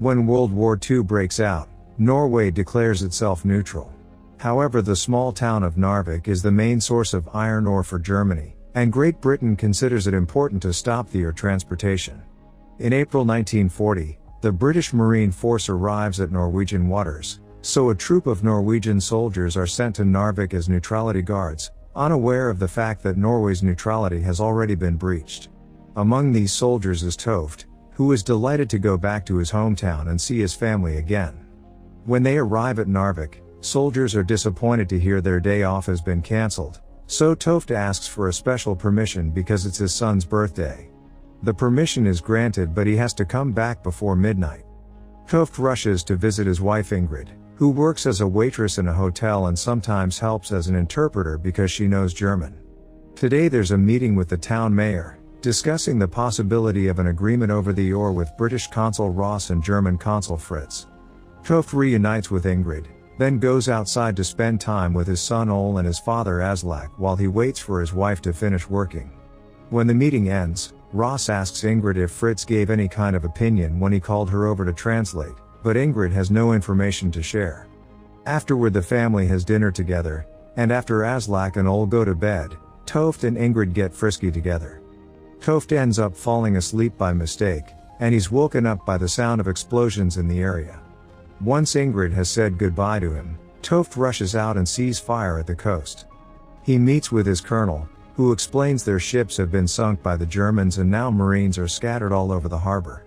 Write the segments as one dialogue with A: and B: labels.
A: When World War II breaks out, Norway declares itself neutral. However, the small town of Narvik is the main source of iron ore for Germany, and Great Britain considers it important to stop the air transportation. In April 1940, the British Marine Force arrives at Norwegian waters, so a troop of Norwegian soldiers are sent to Narvik as neutrality guards, unaware of the fact that Norway's neutrality has already been breached. Among these soldiers is Toft, who is delighted to go back to his hometown and see his family again. When they arrive at Narvik, soldiers are disappointed to hear their day off has been cancelled, so Toft asks for a special permission because it's his son's birthday. The permission is granted, but he has to come back before midnight. Toft rushes to visit his wife Ingrid, who works as a waitress in a hotel and sometimes helps as an interpreter because she knows German. Today there's a meeting with the town mayor, discussing the possibility of an agreement over the ore with British consul Ross and German consul Fritz. Toft reunites with Ingrid, then goes outside to spend time with his son Ole and his father Aslak while he waits for his wife to finish working. When the meeting ends, Ross asks Ingrid if Fritz gave any kind of opinion when he called her over to translate, but Ingrid has no information to share. Afterward, the family has dinner together, and after Aslak and Ole go to bed, Toft and Ingrid get frisky together. Toft ends up falling asleep by mistake, and he's woken up by the sound of explosions in the area. Once Ingrid has said goodbye to him, Toft rushes out and sees fire at the coast. He meets with his colonel, who explains their ships have been sunk by the Germans and now Marines are scattered all over the harbor.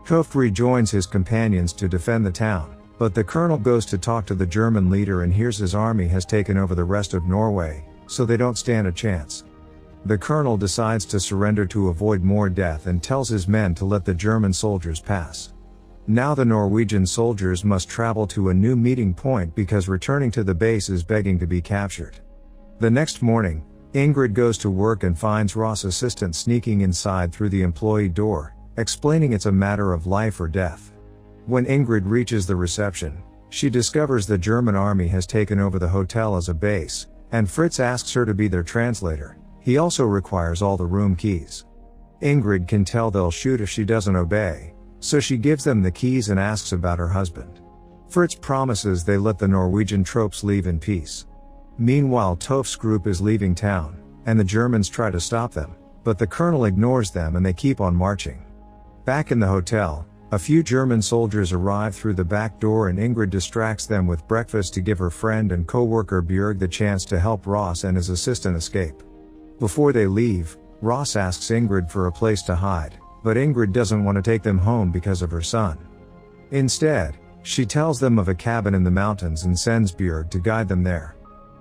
A: Toft rejoins his companions to defend the town, but the colonel goes to talk to the German leader and hears his army has taken over the rest of Norway, so they don't stand a chance. The colonel decides to surrender to avoid more death and tells his men to let the German soldiers pass. Now the Norwegian soldiers must travel to a new meeting point because returning to the base is begging to be captured. The next morning, Ingrid goes to work and finds Ross' assistant sneaking inside through the employee door, explaining it's a matter of life or death. When Ingrid reaches the reception, she discovers the German army has taken over the hotel as a base, and Fritz asks her to be their translator. He also requires all the room keys. Ingrid can tell they'll shoot if she doesn't obey, so she gives them the keys and asks about her husband. Fritz promises they let the Norwegian troops leave in peace. Meanwhile, Toft's group is leaving town, and the Germans try to stop them, but the colonel ignores them and they keep on marching. Back in the hotel, a few German soldiers arrive through the back door and Ingrid distracts them with breakfast to give her friend and co-worker Björg the chance to help Ross and his assistant escape. Before they leave, Ross asks Ingrid for a place to hide, but Ingrid doesn't want to take them home because of her son. Instead, she tells them of a cabin in the mountains and sends Björg to guide them there.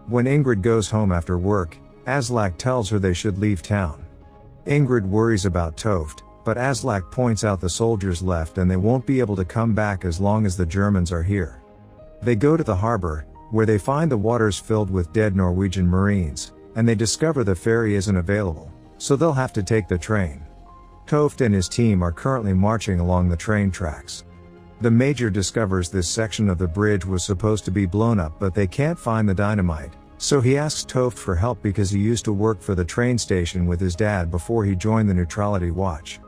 A: When Ingrid goes home after work, Aslak tells her they should leave town. Ingrid worries about Toft, but Aslak points out the soldiers left and they won't be able to come back as long as the Germans are here. They go to the harbor, where they find the waters filled with dead Norwegian Marines, and they discover the ferry isn't available, so they'll have to take the train. Toft and his team are currently marching along the train tracks. The major discovers this section of the bridge was supposed to be blown up, but they can't find the dynamite, so he asks Toft for help because he used to work for the train station with his dad before he joined the Neutrality Watch.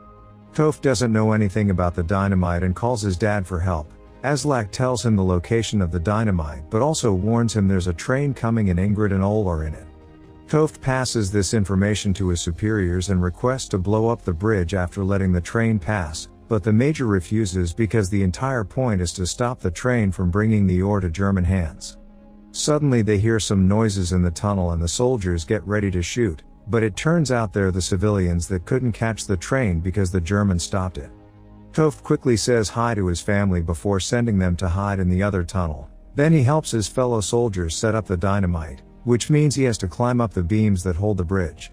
A: Toft doesn't know anything about the dynamite and calls his dad for help. Aslak tells him the location of the dynamite but also warns him there's a train coming and Ingrid and Ole are in it. Toft passes this information to his superiors and requests to blow up the bridge after letting the train pass, but the major refuses because the entire point is to stop the train from bringing the ore to German hands. Suddenly they hear some noises in the tunnel and the soldiers get ready to shoot, but it turns out they're the civilians that couldn't catch the train because the Germans stopped it. Toft quickly says hi to his family before sending them to hide in the other tunnel. Then he helps his fellow soldiers set up the dynamite, which means he has to climb up the beams that hold the bridge.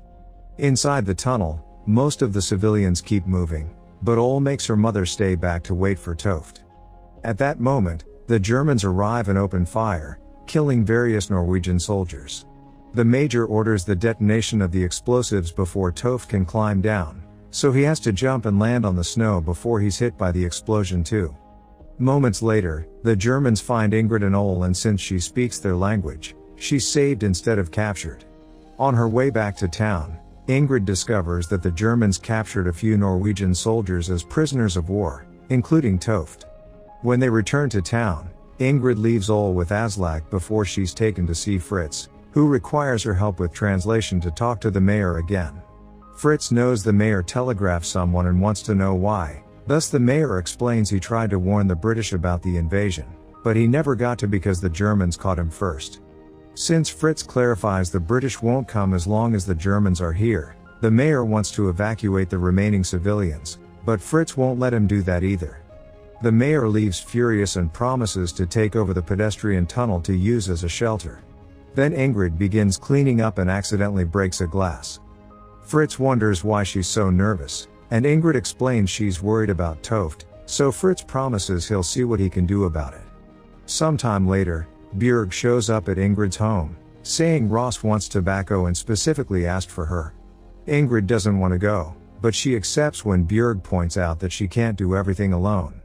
A: Inside the tunnel, most of the civilians keep moving, but Ole makes her mother stay back to wait for Toft. At that moment, the Germans arrive and open fire, killing various Norwegian soldiers. The major orders the detonation of the explosives before Toft can climb down, so he has to jump and land on the snow before he's hit by the explosion too. Moments later, the Germans find Ingrid and Ole, and since she speaks their language, she's saved instead of captured. On her way back to town, Ingrid discovers that the Germans captured a few Norwegian soldiers as prisoners of war, including Toft. When they return to town, Ingrid leaves Ole with Aslak before she's taken to see Fritz, who requires her help with translation to talk to the mayor again. Fritz knows the mayor telegraphed someone and wants to know why, thus the mayor explains he tried to warn the British about the invasion, but he never got to because the Germans caught him first. Since Fritz clarifies the British won't come as long as the Germans are here, the mayor wants to evacuate the remaining civilians, but Fritz won't let him do that either. The mayor leaves furious and promises to take over the pedestrian tunnel to use as a shelter. Then Ingrid begins cleaning up and accidentally breaks a glass. Fritz wonders why she's so nervous, and Ingrid explains she's worried about Toft, so Fritz promises he'll see what he can do about it. Sometime later, Björg shows up at Ingrid's home, saying Ross wants tobacco and specifically asked for her. Ingrid doesn't want to go, but she accepts when Björg points out that she can't do everything alone.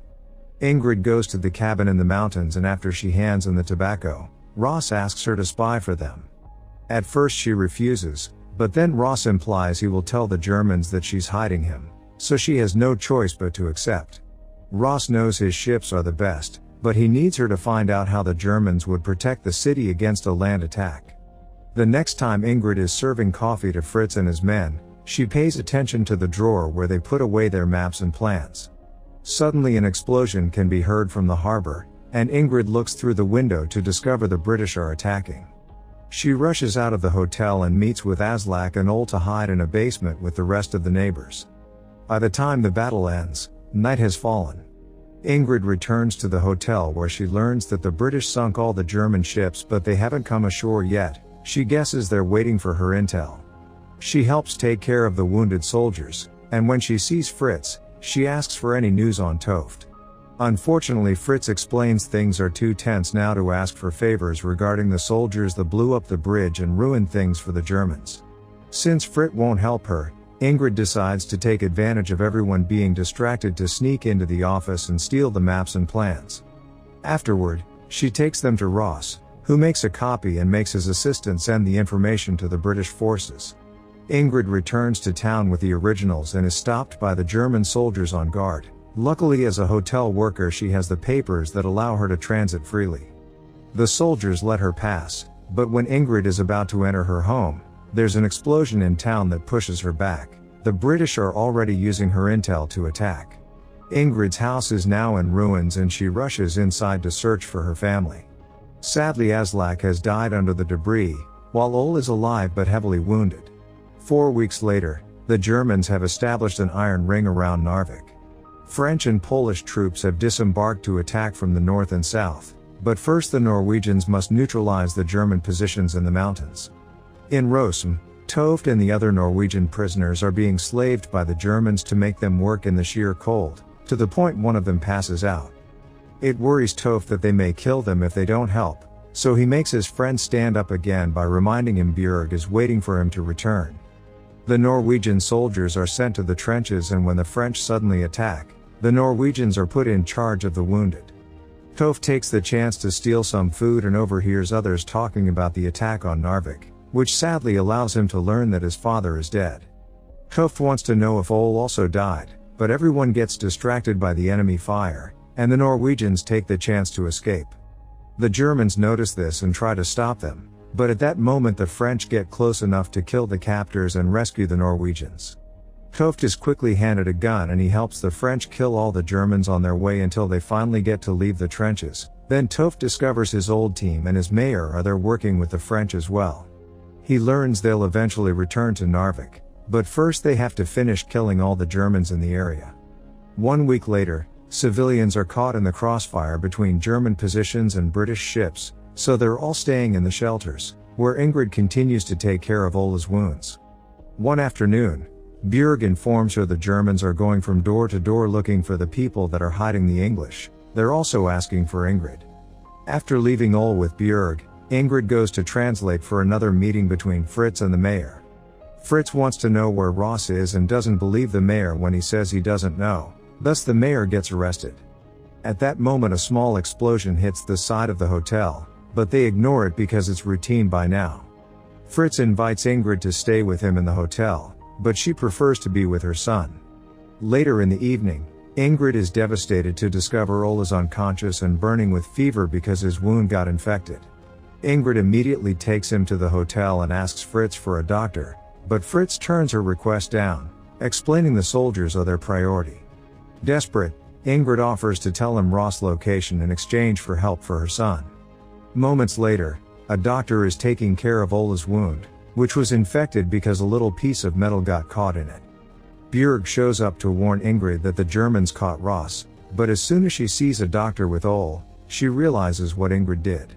A: Ingrid goes to the cabin in the mountains, and after she hands in the tobacco, Ross asks her to spy for them. At first she refuses, but then Ross implies he will tell the Germans that she's hiding him, so she has no choice but to accept. Ross knows his ships are the best, but he needs her to find out how the Germans would protect the city against a land attack. The next time Ingrid is serving coffee to Fritz and his men, she pays attention to the drawer where they put away their maps and plans. Suddenly an explosion can be heard from the harbor, and Ingrid looks through the window to discover the British are attacking. She rushes out of the hotel and meets with Aslak and Ole to hide in a basement with the rest of the neighbors. By the time the battle ends, night has fallen. Ingrid returns to the hotel where she learns that the British sunk all the German ships but they haven't come ashore yet. She guesses they're waiting for her intel. She helps take care of the wounded soldiers, and when she sees Fritz, she asks for any news on Toft. Unfortunately, Fritz explains things are too tense now to ask for favors regarding the soldiers that blew up the bridge and ruined things for the Germans. Since Fritz won't help her, Ingrid decides to take advantage of everyone being distracted to sneak into the office and steal the maps and plans. Afterward, she takes them to Ross, who makes a copy and makes his assistant send the information to the British forces. Ingrid returns to town with the originals and is stopped by the German soldiers on guard. Luckily, as a hotel worker, she has the papers that allow her to transit freely. The soldiers let her pass, but when Ingrid is about to enter her home, there's an explosion in town that pushes her back. The British are already using her intel to attack. Ingrid's house is now in ruins and she rushes inside to search for her family. Sadly, Aslak has died under the debris, while Ole is alive but heavily wounded. 4 weeks later, the Germans have established an iron ring around Narvik. French and Polish troops have disembarked to attack from the north and south, but first the Norwegians must neutralize the German positions in the mountains. In Rosum, Toft and the other Norwegian prisoners are being slaved by the Germans to make them work in the sheer cold, to the point one of them passes out. It worries Toft that they may kill them if they don't help, so he makes his friend stand up again by reminding him Björg is waiting for him to return. The Norwegian soldiers are sent to the trenches, and when the French suddenly attack, the Norwegians are put in charge of the wounded. Toft takes the chance to steal some food and overhears others talking about the attack on Narvik, which sadly allows him to learn that his father is dead. Toft wants to know if Ole also died, but everyone gets distracted by the enemy fire, and the Norwegians take the chance to escape. The Germans notice this and try to stop them, but at that moment the French get close enough to kill the captors and rescue the Norwegians. Toft is quickly handed a gun and he helps the French kill all the Germans on their way until they finally get to leave the trenches. Then Toft discovers his old team and his mayor are there working with the French as well. He learns they'll eventually return to Narvik, but first they have to finish killing all the Germans in the area. 1 week later, civilians are caught in the crossfire between German positions and British ships, so they're all staying in the shelters, where Ingrid continues to take care of Ola's wounds. One afternoon, Björg informs her the Germans are going from door to door looking for the people that are hiding the English. They're also asking for Ingrid. After leaving Ole with Björg, Ingrid goes to translate for another meeting between Fritz and the mayor. Fritz wants to know where Ross is and doesn't believe the mayor when he says he doesn't know, thus the mayor gets arrested. At that moment a small explosion hits the side of the hotel, but they ignore it because it's routine by now. Fritz invites Ingrid to stay with him in the hotel, but she prefers to be with her son. Later in the evening, Ingrid is devastated to discover Ole is unconscious and burning with fever because his wound got infected. Ingrid immediately takes him to the hotel and asks Fritz for a doctor, but Fritz turns her request down, explaining the soldiers are their priority. Desperate, Ingrid offers to tell him Ross' location in exchange for help for her son. Moments later, a doctor is taking care of Ole's wound, which was infected because a little piece of metal got caught in it. Björg shows up to warn Ingrid that the Germans caught Ross, but as soon as she sees a doctor with Ole, she realizes what Ingrid did.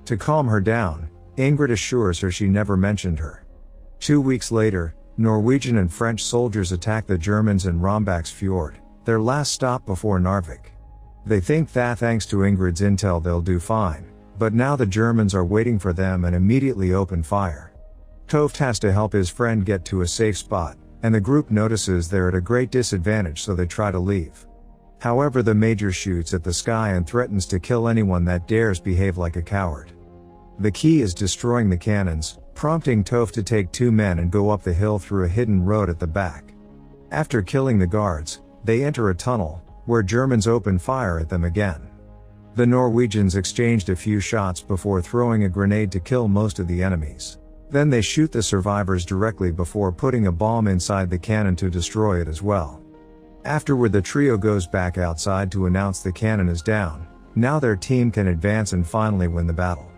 A: To calm her down, Ingrid assures her she never mentioned her. 2 weeks later, Norwegian and French soldiers attack the Germans in Rombax Fjord, their last stop before Narvik. They think that thanks to Ingrid's intel they'll do fine, but now the Germans are waiting for them and immediately open fire. Toft has to help his friend get to a safe spot, and the group notices they're at a great disadvantage, so they try to leave. However, the Major shoots at the sky and threatens to kill anyone that dares behave like a coward. The key is destroying the cannons, prompting Toft to take 2 men and go up the hill through a hidden road at the back. After killing the guards, they enter a tunnel, where Germans open fire at them again. The Norwegians exchanged a few shots before throwing a grenade to kill most of the enemies. Then they shoot the survivors directly before putting a bomb inside the cannon to destroy it as well. Afterward, the trio goes back outside to announce the cannon is down. Now their team can advance and finally win the battle.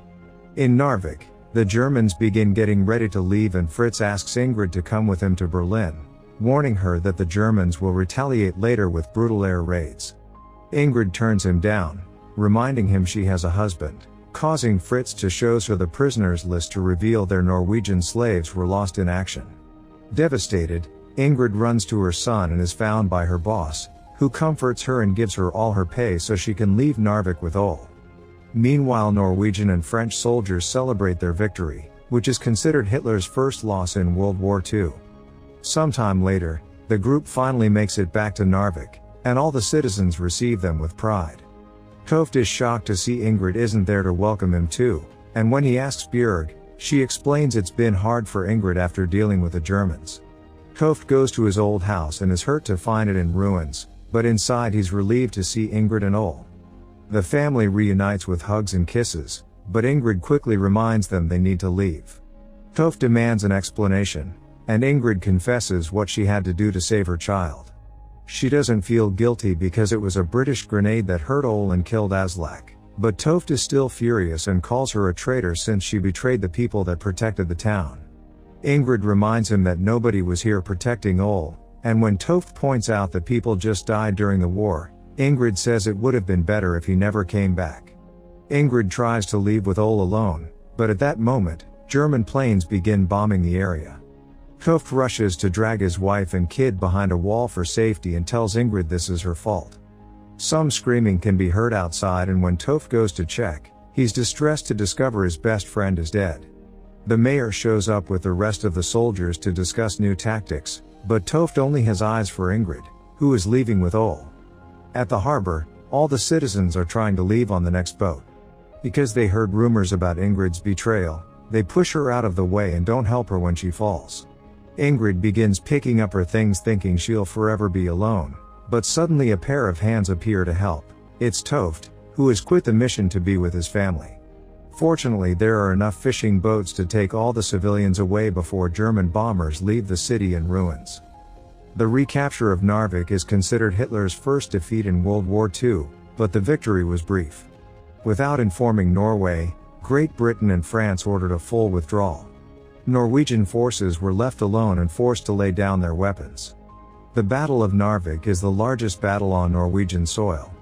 A: In Narvik, the Germans begin getting ready to leave and Fritz asks Ingrid to come with him to Berlin, warning her that the Germans will retaliate later with brutal air raids. Ingrid turns him down, reminding him she has a husband, causing Fritz to show her the prisoners list to reveal their Norwegian slaves were lost in action. Devastated, Ingrid runs to her son and is found by her boss, who comforts her and gives her all her pay so she can leave Narvik with Ole. Meanwhile, Norwegian and French soldiers celebrate their victory, which is considered Hitler's first loss in World War II. Sometime later, the group finally makes it back to Narvik, and all the citizens receive them with pride. Toft is shocked to see Ingrid isn't there to welcome him too, and when he asks Björg, she explains it's been hard for Ingrid after dealing with the Germans. Toft goes to his old house and is hurt to find it in ruins, but inside he's relieved to see Ingrid and Ole. The family reunites with hugs and kisses, but Ingrid quickly reminds them they need to leave. Toft demands an explanation, and Ingrid confesses what she had to do to save her child. She doesn't feel guilty because it was a British grenade that hurt Ole and killed Aslak, but Toft is still furious and calls her a traitor since she betrayed the people that protected the town. Ingrid reminds him that nobody was here protecting Ole, and when Toft points out that people just died during the war, Ingrid says it would have been better if he never came back. Ingrid tries to leave with Ole alone, but at that moment, German planes begin bombing the area. Toft rushes to drag his wife and kid behind a wall for safety and tells Ingrid this is her fault. Some screaming can be heard outside, and when Toft goes to check, he's distressed to discover his best friend is dead. The mayor shows up with the rest of the soldiers to discuss new tactics, but Toft only has eyes for Ingrid, who is leaving with Ole. At the harbor, all the citizens are trying to leave on the next boat. Because they heard rumors about Ingrid's betrayal, they push her out of the way and don't help her when she falls. Ingrid begins picking up her things thinking she'll forever be alone, but suddenly a pair of hands appear to help. It's Toft, who has quit the mission to be with his family. Fortunately, there are enough fishing boats to take all the civilians away before German bombers leave the city in ruins. The recapture of Narvik is considered Hitler's first defeat in World War II, but the victory was brief. Without informing Norway, Great Britain and France ordered a full withdrawal. Norwegian forces were left alone and forced to lay down their weapons. The Battle of Narvik is the largest battle on Norwegian soil.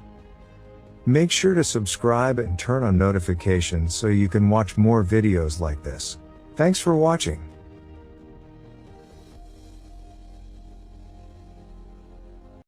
A: Make sure to subscribe and turn on notifications so you can watch more videos like this. Thanks for watching.